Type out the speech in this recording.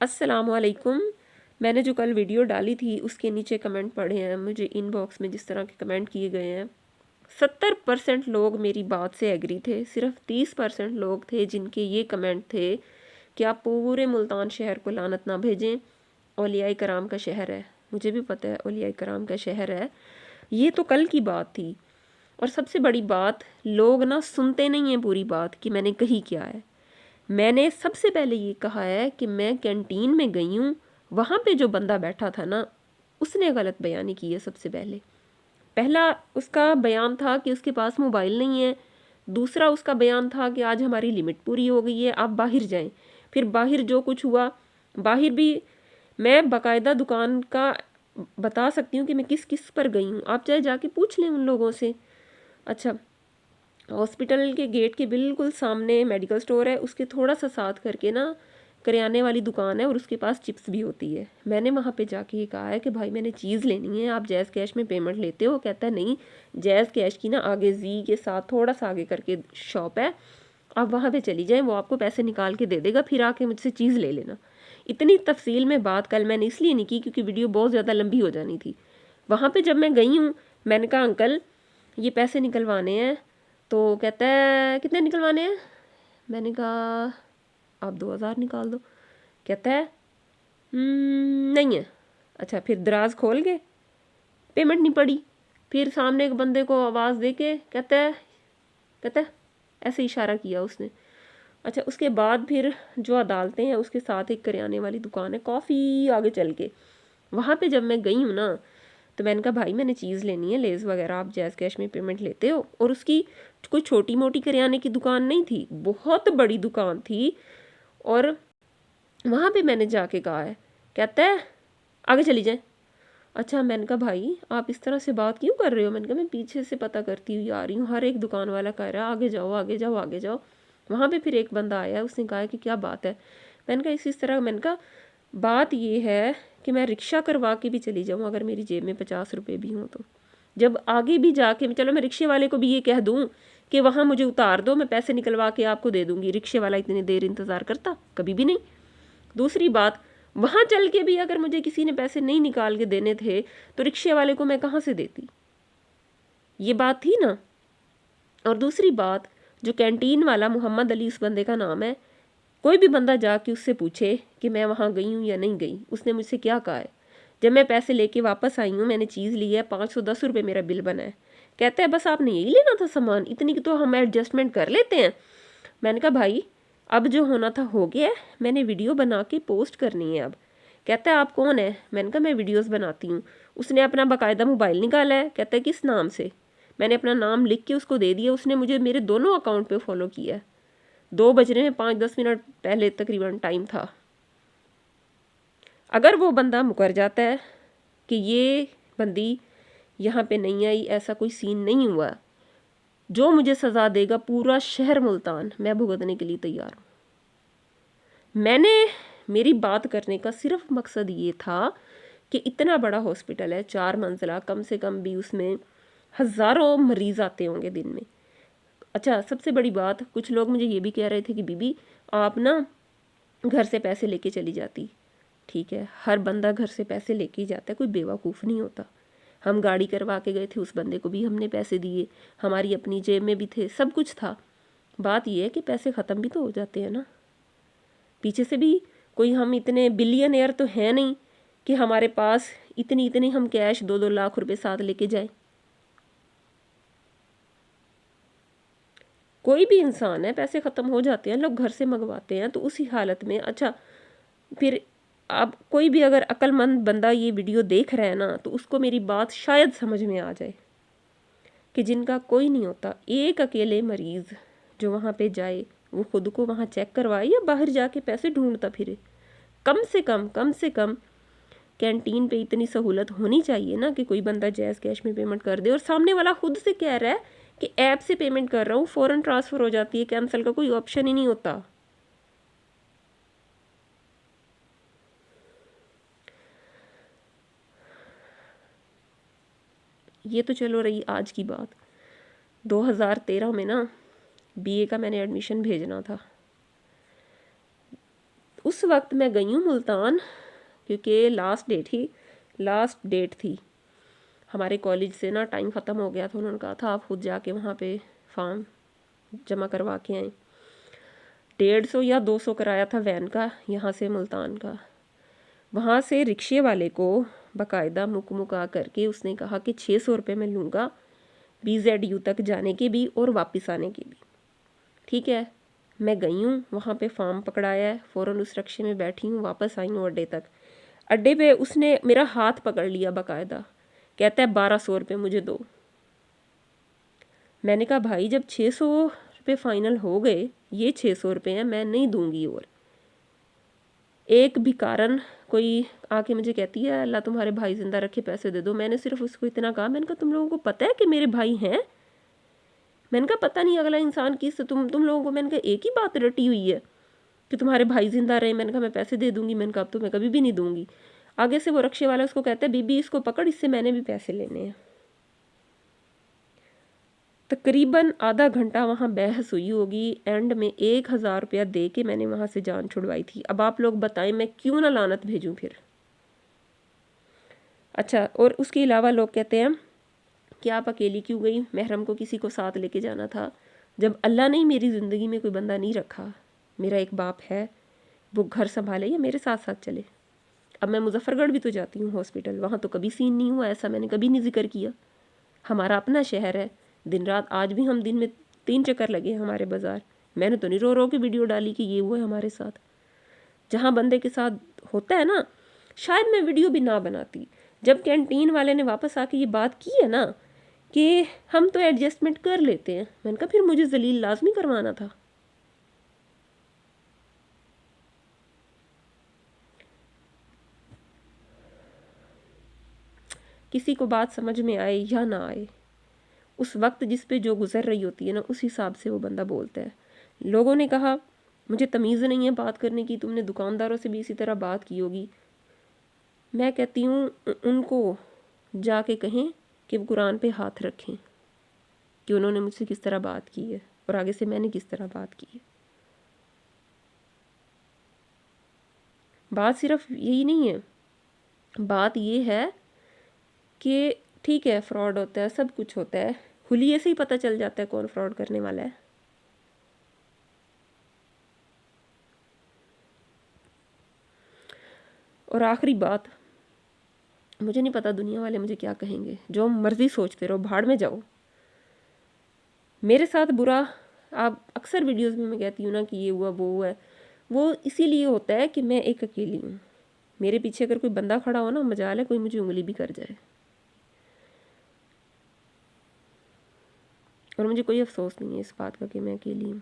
अस्सलामुअलैकुम। मैंने जो कल वीडियो डाली थी उसके नीचे कमेंट पढ़े हैं, मुझे इनबॉक्स में जिस तरह के कमेंट किए गए हैं। 70% लोग मेरी बात से एग्री थे, सिर्फ 30% लोग थे जिनके ये कमेंट थे कि आप पूरे मुल्तान शहर को लानत ना भेजें, औलिया कराम का शहर है। मुझे भी पता है औलिया कराम का शहर है। ये तो कल की बात थी। और सबसे बड़ी बात, लोग ना सुनते नहीं हैं पूरी बात कि मैंने कही क्या है। मैंने सबसे पहले ये कहा है कि मैं कैंटीन में गई हूँ, वहाँ पे जो बंदा बैठा था ना, उसने गलत बयानी की है। सबसे पहला उसका बयान था कि उसके पास मोबाइल नहीं है। दूसरा उसका बयान था कि आज हमारी लिमिट पूरी हो गई है, आप बाहर जाएं। फिर बाहर जो कुछ हुआ, बाहर भी मैं बाकायदा दुकान का बता सकती हूँ कि मैं किस किस पर गई हूँ, आप चाहे जाके पूछ लें उन लोगों से। अच्छा, हॉस्पिटल के गेट के बिल्कुल सामने मेडिकल स्टोर है, उसके थोड़ा सा साथ करके ना करियाने वाली दुकान है और उसके पास चिप्स भी होती है। मैंने वहाँ पे जाके ये कहा है कि भाई मैंने चीज़ लेनी है, आप जैज़ कैश में पेमेंट लेते हो? कहता है नहीं, जैज़ कैश की ना आगे जी के साथ थोड़ा सा आगे करके शॉप है, आप वहाँ पे चली जाएं, वो आपको पैसे निकाल के दे देगा, फिर आके मुझसे चीज़ ले लेना। इतनी तफसील में बात कल मैंने इसलिए नहीं की क्योंकि वीडियो बहुत ज़्यादा लंबी हो जानी थी। वहाँ पर जब मैं गई हूँ, मैंने कहा अंकल ये पैसे निकलवाने हैं। तो कहता है कितने निकलवाने हैं? मैंने कहा आप 2000 निकाल दो। कहता है नहीं है। अच्छा, फिर दराज खोल के पेमेंट नहीं पड़ी। फिर सामने एक बंदे को आवाज़ दे के कहता है ऐसे इशारा किया उसने। अच्छा, उसके बाद फिर जो अदालतें हैं उसके साथ एक करियाने वाली दुकान है काफ़ी आगे चल के, वहाँ पे जब मैं गई हूँ ना, तो मैंने कहा भाई मैंने चीज़ लेनी है, लेज़ वगैरह आप जैज़ कैश में पेमेंट लेते हो? और उसकी कोई छोटी मोटी करियाने की दुकान नहीं थी, बहुत बड़ी दुकान थी। और वहाँ पे मैंने जाके कहा है। कहता है आगे चली जाए। अच्छा, मैंने कहा भाई आप इस तरह से बात क्यों कर रहे हो? मैंने कहा मैं पीछे से पता करती हुई आ रही हूँ, हर एक दुकान वाला कह रहा है आगे जाओ आगे जाओ आगे जाओ। वहाँ पे फिर एक बंदा आया, उसने कहा कि क्या बात है? मैंने कहा इस तरह। मैंने कहा बात ये है कि मैं रिक्शा करवा के भी चली जाऊँ अगर मेरी जेब में 50 रुपये भी हों तो। जब आगे भी जाके चलो मैं रिक्शे वाले को भी ये कह दूँ कि वहाँ मुझे उतार दो, मैं पैसे निकलवा के आपको दे दूँगी, रिक्शे वाला इतनी देर इंतज़ार करता? कभी भी नहीं। दूसरी बात, वहाँ चल के भी अगर मुझे किसी ने पैसे नहीं निकाल के देने थे तो रिक्शे वाले को मैं कहाँ से देती? ये बात थी ना। और दूसरी बात, जो कैंटीन वाला मोहम्मद अली उस बंदे का नाम है, कोई भी बंदा जाके उससे पूछे कि मैं वहाँ गई हूँ या नहीं गई, उसने मुझसे क्या कहा है? जब मैं पैसे लेके वापस आई हूँ, मैंने चीज़ ली है, 510 रुपये मेरा बिल बना है। कहता है बस आपने यही लेना था सामान, इतनी की तो हम एडजस्टमेंट कर लेते हैं। मैंने कहा भाई अब जो होना था हो गया है, मैंने वीडियो बना के पोस्ट करनी है अब। कहता है आप कौन है? मैंने कहा मैं वीडियोस बनाती हूँ। उसने अपना बाकायदा मोबाइल निकाला है, कहता है किस नाम से? मैंने अपना नाम लिख के उसको दे दिया, उसने मुझे मेरे दोनों अकाउंट पे फॉलो किया है। 2 बजने में 5-10 मिनट पहले तकरीबन टाइम था। अगर वो बंदा मुकर जाता है कि ये बंदी यहाँ पे नहीं आई, ऐसा कोई सीन नहीं हुआ, जो मुझे सज़ा देगा पूरा शहर मुल्तान, मैं भुगतने के लिए तैयार हूँ। मैंने मेरी बात करने का सिर्फ मकसद ये था कि इतना बड़ा हॉस्पिटल है, 4 मंजिला, कम से कम भी उसमें हज़ारों मरीज़ आते होंगे दिन में। अच्छा, सबसे बड़ी बात, कुछ लोग मुझे ये भी कह रहे थे कि बीबी आप ना घर से पैसे लेके चली जाती। ठीक है, हर बंदा घर से पैसे लेके ही जाता है, कोई बेवकूफ़ नहीं होता। हम गाड़ी करवा के गए थे, उस बंदे को भी हमने पैसे दिए, हमारी अपनी जेब में भी थे, सब कुछ था। बात यह है कि पैसे ख़त्म भी तो हो जाते हैं ना। पीछे से भी कोई हम इतने बिलियनियर तो हैं नहीं कि हमारे पास इतनी इतनी हम कैश 2-2 लाख रुपए साथ लेके जाएं। कोई भी इंसान है, पैसे ख़त्म हो जाते हैं, लोग घर से मंगवाते हैं, तो उसी हालत में अच्छा फिर अब कोई भी अगर अक्लमंद बंदा ये वीडियो देख रहा है ना, तो उसको मेरी बात शायद समझ में आ जाए कि जिनका कोई नहीं होता, एक अकेले मरीज़ जो वहाँ पे जाए, वो खुद को वहाँ चेक करवाए या बाहर जाके पैसे ढूंढता फिरे। कम से कम कैंटीन पे इतनी सहूलत होनी चाहिए ना कि कोई बंदा जैज़ कैश में पेमेंट कर दे। और सामने वाला खुद से कह रहा है कि ऐप से पेमेंट कर रहा हूँ, फ़ौरन ट्रांसफ़र हो जाती है, कैंसिल का कोई ऑप्शन ही नहीं होता। ये तो चलो रही आज की बात। 2013 में ना बीए का मैंने एडमिशन भेजना था। उस वक्त मैं गई हूँ मुल्तान, क्योंकि लास्ट डेट थी हमारे कॉलेज से ना, टाइम ख़त्म हो गया था। उन्होंने कहा था आप खुद जाके वहाँ पे फॉर्म जमा करवा के आएँ। 150 या 200 कराया था वैन का यहाँ से मुल्तान का। वहाँ से रिक्शे वाले को बाकायदा मुका करके उसने कहा कि 600 रुपये मैं लूँगा BZU तक जाने के भी और वापस आने के भी। ठीक है, मैं गई हूँ वहाँ पे, फॉर्म पकड़ाया है, फ़ौरन उस रिक्शे में बैठी हूँ, वापस आई हूँ अड्डे तक। अड्डे पे उसने मेरा हाथ पकड़ लिया बाकायदा, कहता है 1200 रुपये मुझे दो। मैंने कहा भाई जब 600 रुपये फ़ाइनल हो गए, ये 600 रुपये हैं, मैं नहीं दूँगी। और एक भी कारण कोई आके मुझे कहती है अल्लाह तुम्हारे भाई जिंदा रखे पैसे दे दो। मैंने सिर्फ उसको इतना कहा, मैंने कहा तुम लोगों को पता है कि मेरे भाई हैं? मैंने कहा पता नहीं अगला इंसान किस तुम लोगों को, मैंने कहा एक ही बात रटी हुई है कि तुम्हारे भाई जिंदा रहे। मैंने कहा मैं पैसे दे दूंगी, मैंने कहा अब तो मैं कभी भी नहीं दूंगी। आगे से वो रिक्शे वाला उसको कहता है बीबी इसको पकड़, इससे मैंने भी पैसे लेने हैं। तकरीबन आधा घंटा वहाँ बहस हुई होगी, एंड में 1000 रुपया दे के मैंने वहाँ से जान छुड़वाई थी। अब आप लोग बताएं मैं क्यों ना लानत भेजूं फिर। अच्छा, और उसके अलावा लोग कहते हैं कि आप अकेली क्यों गई, महरम को किसी को साथ लेके जाना था। जब अल्लाह ने मेरी ज़िंदगी में कोई बंदा नहीं रखा, मेरा एक बाप है, वो घर संभाले या मेरे साथ साथ चले। अब मैं मुजफ्फरगढ़ भी तो जाती हूँ हॉस्पिटल, वहाँ तो कभी सीन नहीं हुआ ऐसा, मैंने कभी नहीं जिक्र किया। हमारा अपना शहर है, दिन रात, आज भी हम दिन में 3 चक्कर लगे हैं हमारे बाज़ार। मैंने तो नहीं रो रो के वीडियो डाली कि ये हुआ है हमारे साथ। जहाँ बंदे के साथ होता है ना, शायद मैं वीडियो भी ना बनाती। जब कैंटीन वाले ने वापस आके ये बात की है ना कि हम तो एडजस्टमेंट कर लेते हैं, मैंने कहा फिर मुझे जलील लाजमी करवाना था। किसी को बात समझ में आए या ना आए, उस वक्त जिस पे जो गुजर रही होती है ना, उस हिसाब से वो बंदा बोलता है। लोगों ने कहा मुझे तमीज़ नहीं है बात करने की, तुमने दुकानदारों से भी इसी तरह बात की होगी। मैं कहती हूँ उनको जाके कहें कि वो कुरान पे हाथ रखें कि उन्होंने मुझसे किस तरह बात की है और आगे से मैंने किस तरह बात की है। बात सिर्फ यही नहीं है, बात ये है कि ठीक है फ्रॉड होता है, सब कुछ होता है, हुलिये से ही पता चल जाता है कौन फ्रॉड करने वाला है। और आखिरी बात, मुझे नहीं पता दुनिया वाले मुझे क्या कहेंगे, जो मर्जी सोचते रहो, भाड़ में जाओ। मेरे साथ बुरा, आप अक्सर वीडियोस में मैं कहती हूँ ना कि ये हुआ वो हुआ है, वो इसीलिए होता है कि मैं एक अकेली हूँ। मेरे पीछे अगर कोई बंदा खड़ा हो ना, मजाल है कोई मुझे उंगली भी कर जाए, और मुझे कोई अफसोस नहीं है इस बात का कि मैं अकेली हूँ।